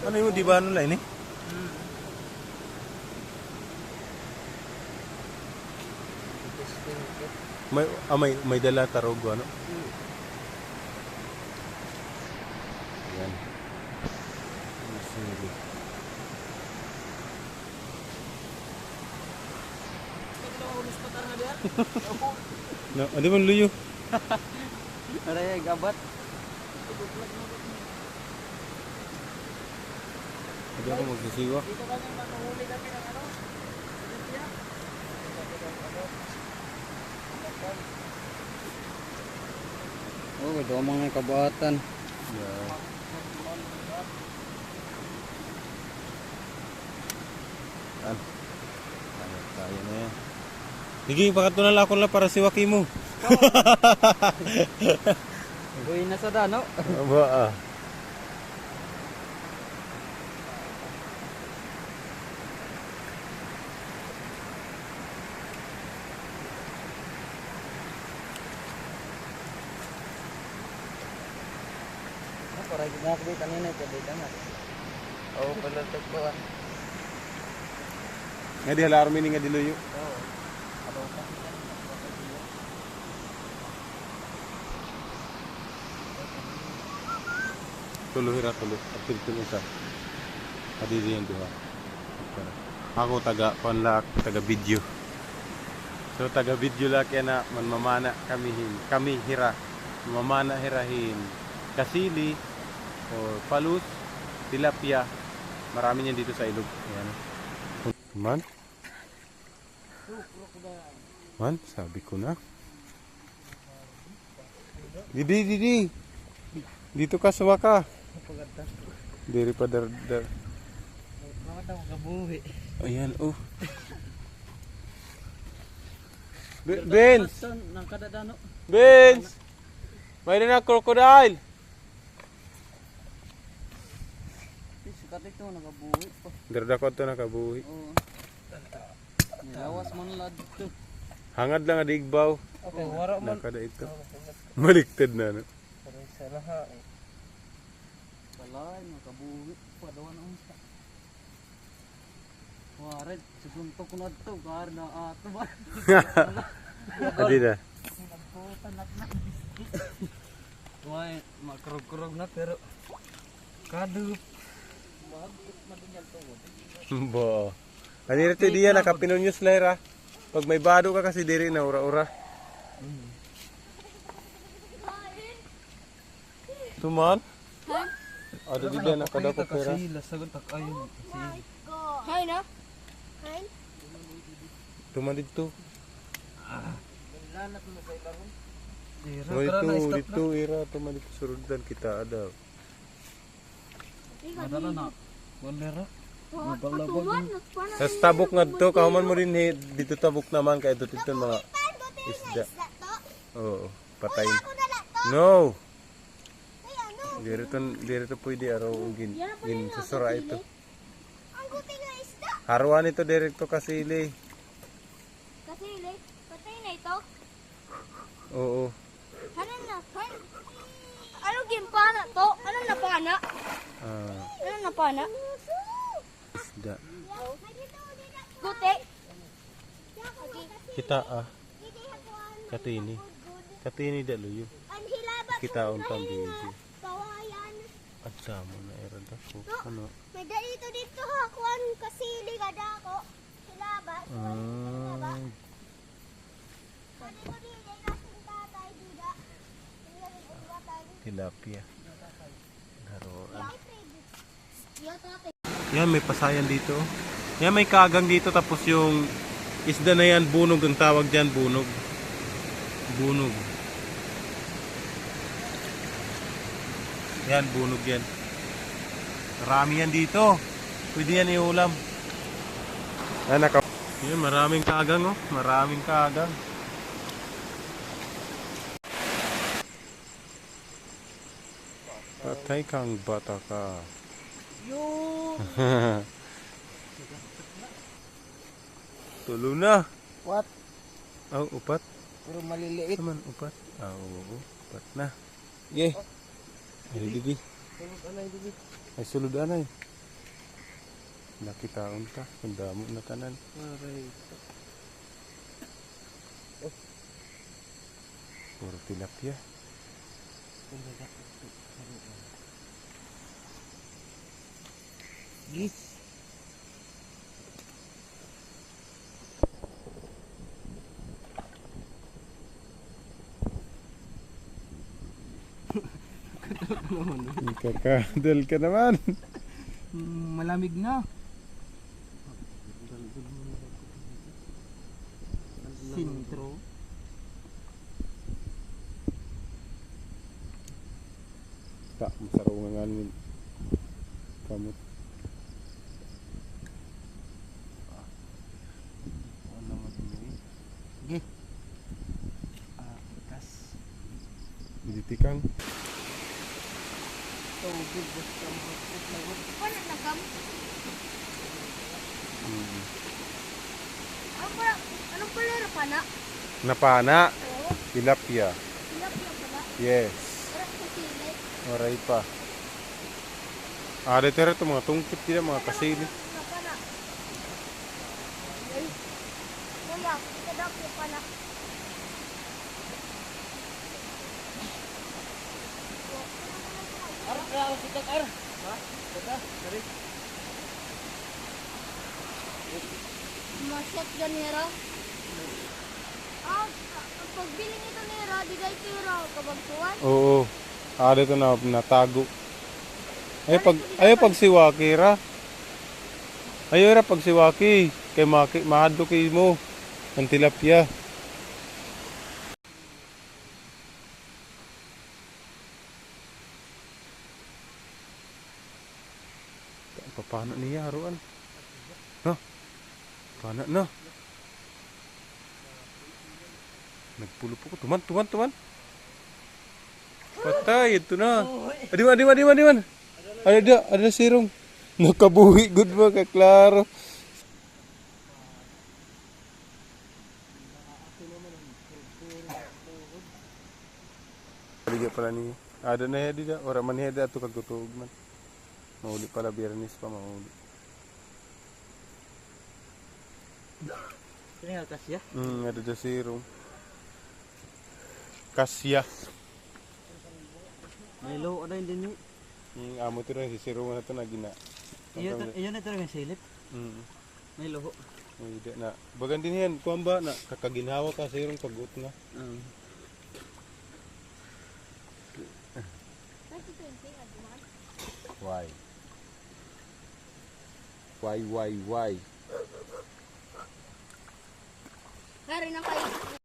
Ano yung di ba ano lang ini? May dala tarog ano? Yan. Sige. No, adi man luyo. Aray gabat. Adi ako magsisiwa. Dito kami manuhuli kami ng ano? Oh, ito ang mga kabuhatan. Yeah. Kaya na yan. Sige, pakatunan ako lang para siwaki mo. Gawin na sa dano. Aba ah. Para ginawa ko kanina ito dito na. Oh, pala ko ah. Nga di halar mini nga diluyo. Oo. Ano pa? Tuloy ra tuloy. Apil tuloy sa. Adili yan duha. Ako taga panlak, taga video. So taga video la kaya na manmamana kami hira. Mamana hirahin kasili o palus, tilapia. Marami niyan dito sa ilog. Ayan. Man? Man, sabi ko na. Didi. Dito ka suwa ka. Diri pa dar. Mga daw gabuhi. Ayan, oh. Benz! Nang kada dano. Benz! Mayroon na crocodile! Sikat ito nagabuhi pa. Darda ko ito nakabuhi. Oo. Nilawas man lad ito. Hangad lang adigbaw. Okay, wara man. Nakada ito. Baliktad na, no? Paray sa laha eh. Palay, nakabuhi pa daw ang unsa. Waret, susuntok ko na ito. Kaya na ato ba? Adi na. May makrog-krog na pero kadup. Madunyal to. Bo. Adi rito diya nakapinunyos lera. Pag may bado ka kasi diri na ura-ura. Tuman? Ada di dia nakadapok pera. Kasi lasagon tak ayon. Hay na? Hay? Tuman dito. Lanat mo sa ilaron. So dito ira tuman dito surudan kita ada. Madala na. Walera. Patuman. Sa tabok nga to kahuman mo din dito tabok naman kay dito mga isda. Oo, patay. No. Dito pwede araw gin susura ito. Ang guti nga isda. Haruan ito direkto kasili. Kasili? Patay na ito? Oo. Ano na? Ano gimpana to? Ano na pana? Ah, Ano na pana? isda. Guti? Kita Katini. Katini daluyo. Ang hilabat. Kita untang bezi. Kawayan. At samo na erad ako. Ano? May dito dito ha. Kuan kasili kada ako. Hilabat. Ah, Sabi ko din, ay nasin tatay dida. tilapia. Haruan. Yo tatay. Yan, may pasayan dito. Yan, may kagang dito. Tapos yung isda na yan, bunog ang tawag dyan, bunog. Bunog. Yan, bunog yan. Marami yan dito. Pwede yan iulam. Yan, maraming kagang, oh. Maraming kagang. Patay kang bata ka. Yo. Tulo na. What? Oh, upat. Pero maliliit. Naman, upat. Oo, upat na. Yay. Ay, didi. Tulog anay dili. Ay, sulod anay. Nakitaon ta. Ang damo na tanan. Aray. Puro tilapia. Gis. Ikakadal ka naman. Malamig na. Sintro. Tak, masarungan ni kamot. Ano mo din? Ge. Kas. Ditikang. Tubig basta lagot. Paano nagam? Mm. Anong kulero pa na? Napana. Oo. Tilapia. Tilapia pala. Yes. Para sa sili. Oray pa. Ada tira to mga tungkit kita mga kasili. Apa na? Ay. Kuya, tilapia pala. Arap na ako sitak ar. Ha? Tata, dari. Masyat ganera. Ah, pagbili nito nera, di kayo tira kabagtuan. Oo. Ada to na natago. Ay pag siwaki ra. Ayo ra pag siwaki kay mahadlo kay mo ang tilapia. Paano niya haruan? No. Paano na? Nagpulo po ko. Tuman. Patay, ito na. Adiman. Ada sirong. Nakabuhi, good ba, kaklaro. Paligya pala niya. Ada na yadi da. Ora man yadi ato kagutog man. Mauli pala, biyernes pa mauli. Ini nga kasya. Ada da sirong. Kasya. May low ada din ni. Amo ito rin, si sirong na ito na gina. Iyon na talaga silip. May loho. Hindi na. Bagan din yan, kuwan ba na kakaginhawa ka sirong pagut nga. Why? Why? Kaya rin ang kayo.